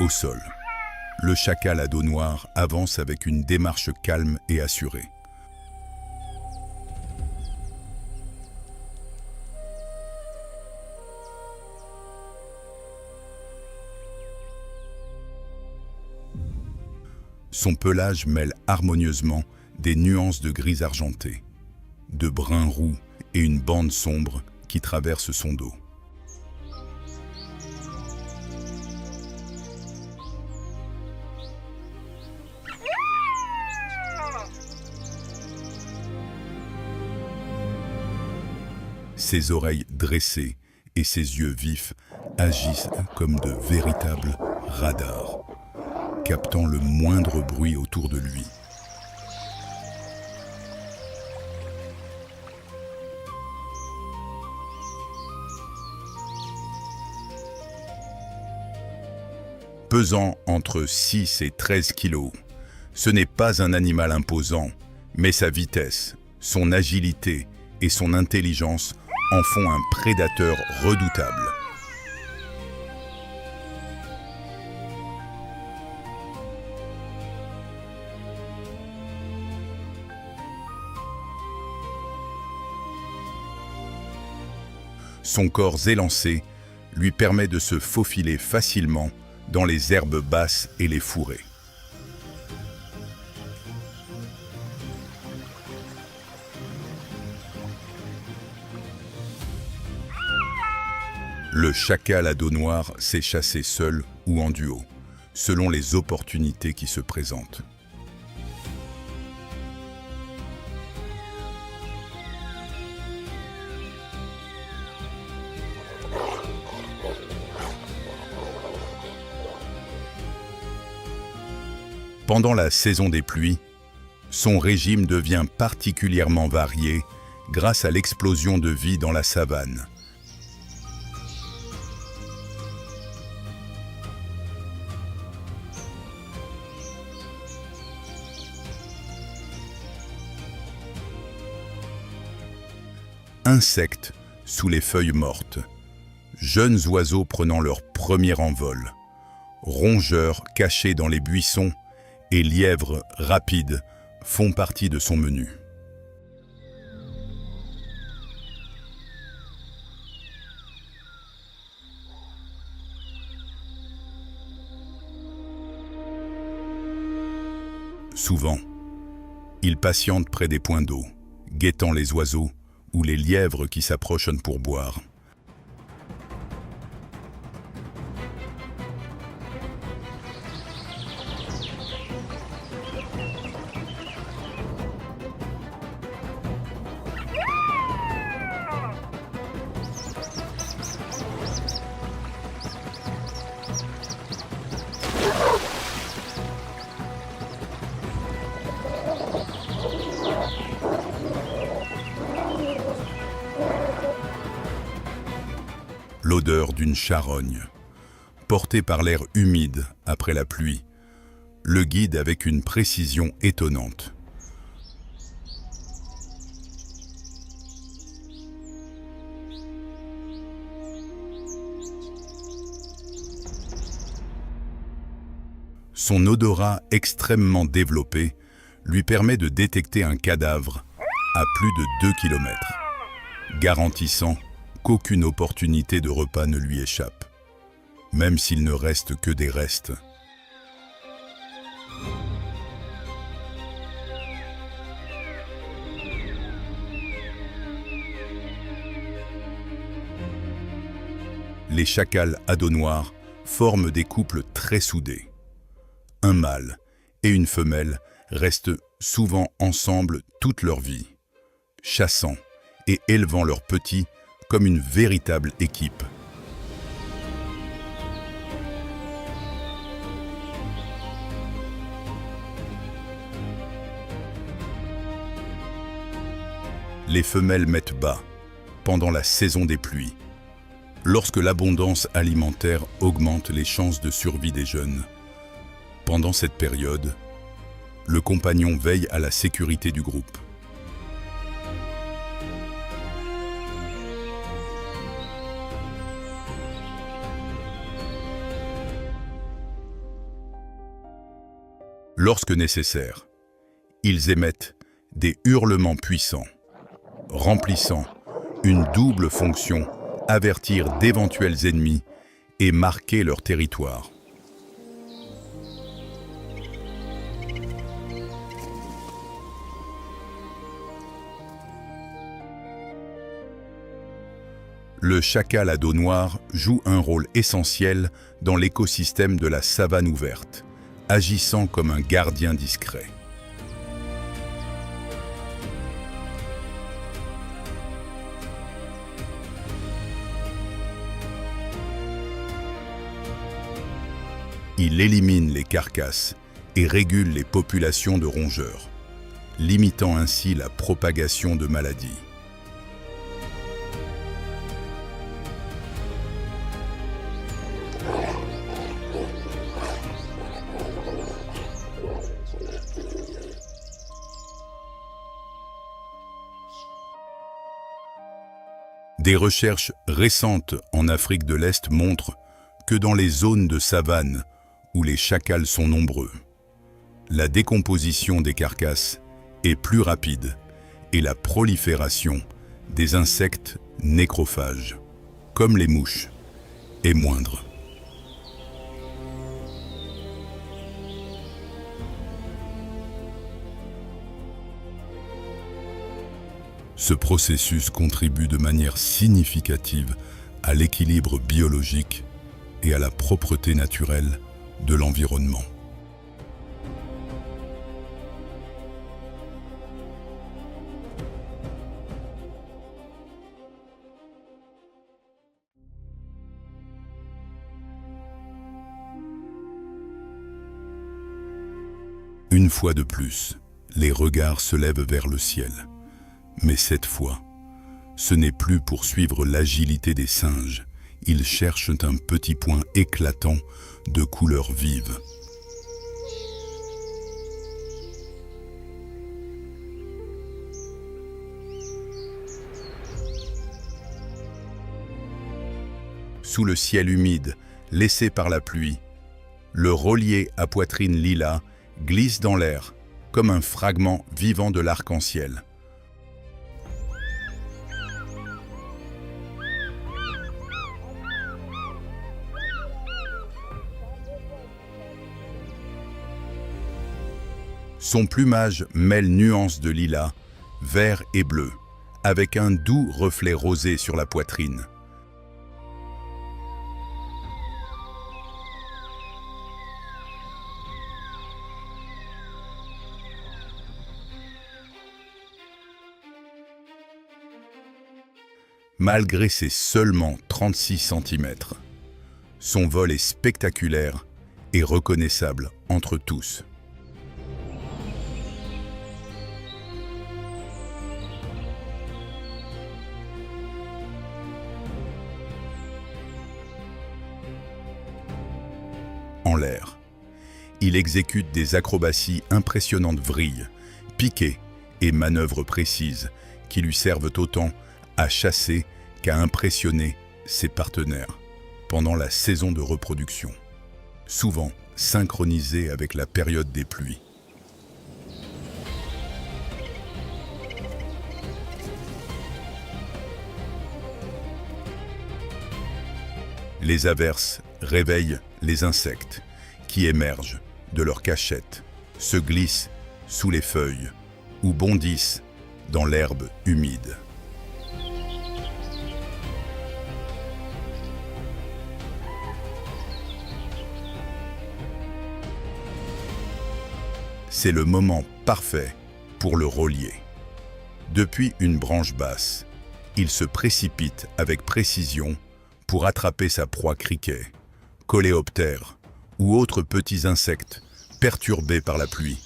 Au sol, le chacal à dos noir avance avec une démarche calme et assurée. Son pelage mêle harmonieusement des nuances de gris argenté, de brun roux et une bande sombre qui traverse son dos. Ses oreilles dressées et ses yeux vifs agissent comme de véritables radars, captant le moindre bruit autour de lui. Pesant entre 6 et 13 kilos, ce n'est pas un animal imposant, mais sa vitesse, son agilité et son intelligence en font un prédateur redoutable. Son corps élancé lui permet de se faufiler facilement dans les herbes basses et les fourrés. Le chacal à dos noir sait chasser seul ou en duo, selon les opportunités qui se présentent. Pendant la saison des pluies, son régime devient particulièrement varié grâce à l'explosion de vie dans la savane. Insectes sous les feuilles mortes, jeunes oiseaux prenant leur premier envol, rongeurs cachés dans les buissons et lièvres rapides font partie de son menu. Souvent, il patiente près des points d'eau, guettant les oiseaux ou les lièvres qui s'approchent pour boire. L'odeur d'une charogne, portée par l'air humide après la pluie, le guide avec une précision étonnante. Son odorat extrêmement développé lui permet de détecter un cadavre à plus de 2 km, garantissant qu'aucune opportunité de repas ne lui échappe, même s'il ne reste que des restes. Les chacals à dos noir forment des couples très soudés. Un mâle et une femelle restent souvent ensemble toute leur vie, chassant et élevant leurs petits comme une véritable équipe. Les femelles mettent bas pendant la saison des pluies, lorsque l'abondance alimentaire augmente les chances de survie des jeunes. Pendant cette période, le compagnon veille à la sécurité du groupe. Lorsque nécessaire, ils émettent des hurlements puissants, remplissant une double fonction, avertir d'éventuels ennemis et marquer leur territoire. Le chacal à dos noir joue un rôle essentiel dans l'écosystème de la savane ouverte, agissant comme un gardien discret. Il élimine les carcasses et régule les populations de rongeurs, limitant ainsi la propagation de maladies. Des recherches récentes en Afrique de l'Est montrent que dans les zones de savane où les chacals sont nombreux, la décomposition des carcasses est plus rapide et la prolifération des insectes nécrophages, comme les mouches, est moindre. Ce processus contribue de manière significative à l'équilibre biologique et à la propreté naturelle de l'environnement. Une fois de plus, les regards se lèvent vers le ciel. Mais cette fois, ce n'est plus pour suivre l'agilité des singes. Ils cherchent un petit point éclatant de couleurs vives. Sous le ciel humide, laissé par la pluie, le rôlier à poitrine lilas glisse dans l'air, comme un fragment vivant de l'arc-en-ciel. Son plumage mêle nuances de lilas, vert et bleu, avec un doux reflet rosé sur la poitrine. Malgré ses seulement 36 cm, son vol est spectaculaire et reconnaissable entre tous. En l'air, il exécute des acrobaties impressionnantes, vrilles, piquets et manœuvres précises qui lui servent autant à chasser qu'à impressionner ses partenaires pendant la saison de reproduction, souvent synchronisée avec la période des pluies. Les averses réveillent les insectes qui émergent de leur cachette, se glissent sous les feuilles ou bondissent dans l'herbe humide. C'est le moment parfait pour le rôlier. Depuis une branche basse, il se précipite avec précision pour attraper sa proie criquet, coléoptère ou autres petits insectes perturbés par la pluie.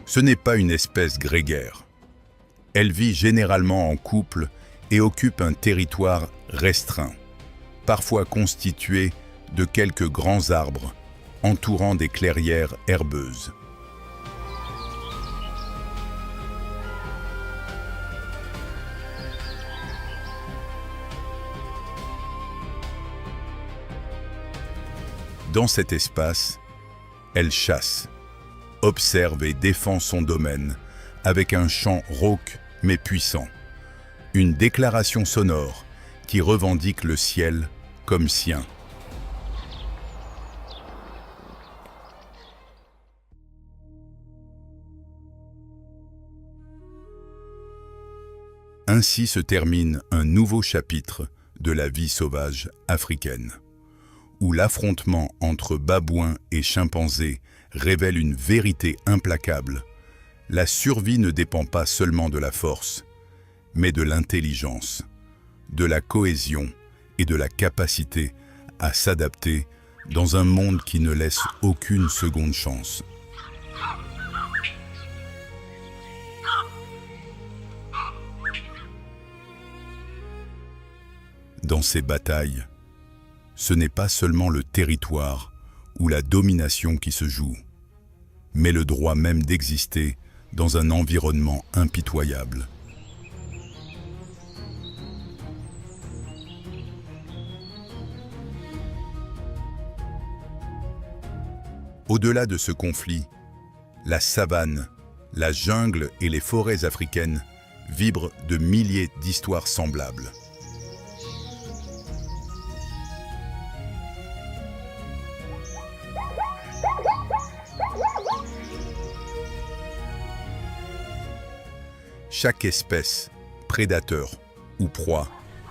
Ce n'est pas une espèce grégaire. Elle vit généralement en couple et occupe un territoire restreint, parfois constitué de quelques grands arbres entourant des clairières herbeuses. Dans cet espace, elle chasse, observe et défend son domaine avec un chant rauque mais puissant. Une déclaration sonore qui revendique le ciel comme sien. Ainsi se termine un nouveau chapitre de la vie sauvage africaine, où l'affrontement entre babouins et chimpanzés révèle une vérité implacable. La survie ne dépend pas seulement de la force, mais de l'intelligence, de la cohésion et de la capacité à s'adapter dans un monde qui ne laisse aucune seconde chance. Dans ces batailles, ce n'est pas seulement le territoire ou la domination qui se joue, mais le droit même d'exister dans un environnement impitoyable. Au-delà de ce conflit, la savane, la jungle et les forêts africaines vibrent de milliers d'histoires semblables. Chaque espèce, prédateur ou proie,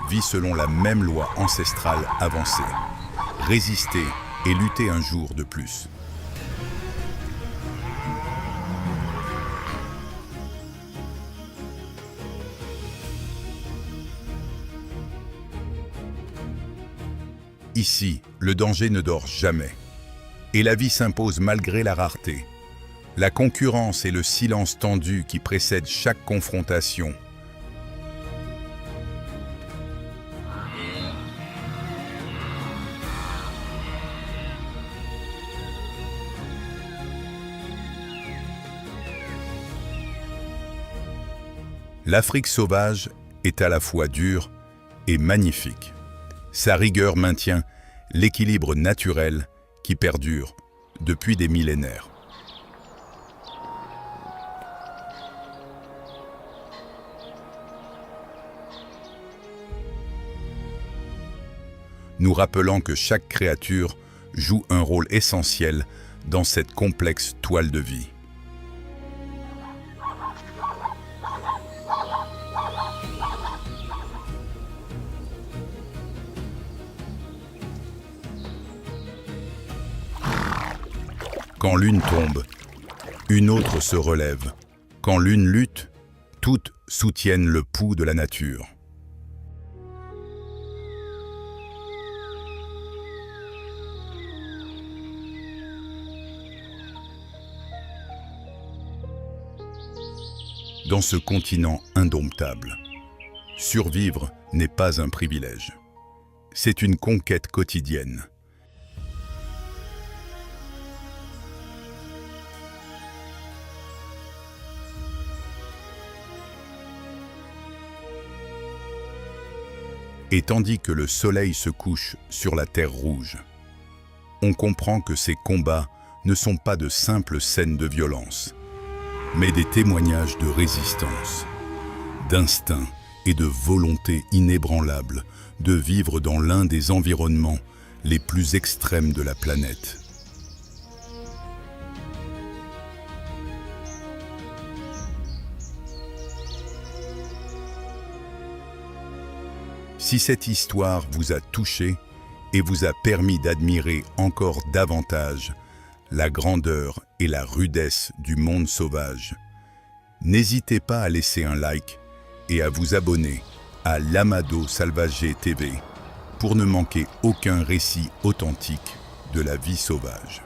vit selon la même loi ancestrale avancée. Résister et lutter un jour de plus. Ici, le danger ne dort jamais. Et la vie s'impose malgré la rareté. La concurrence et le silence tendu qui précèdent chaque confrontation. L'Afrique sauvage est à la fois dure et magnifique. Sa rigueur maintient l'équilibre naturel qui perdure depuis des millénaires. Nous rappelant que chaque créature joue un rôle essentiel dans cette complexe toile de vie. Quand l'une tombe, une autre se relève. Quand l'une lutte, toutes soutiennent le pouls de la nature. Dans ce continent indomptable, survivre n'est pas un privilège. C'est une conquête quotidienne. Et tandis que le soleil se couche sur la terre rouge, on comprend que ces combats ne sont pas de simples scènes de violence, mais des témoignages de résistance, d'instinct et de volonté inébranlable de vivre dans l'un des environnements les plus extrêmes de la planète. Si cette histoire vous a touché et vous a permis d'admirer encore davantage la grandeur et la rudesse du monde sauvage, n'hésitez pas à laisser un like et à vous abonner à l'Amado Salvaje TV pour ne manquer aucun récit authentique de la vie sauvage.